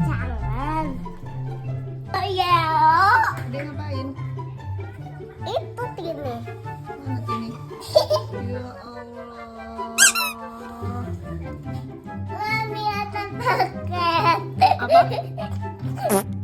Jangan. Oh ya. Dia ngapain? Itu Tini. Mana Tini? Ya Allah. Mami ada paket. Apa?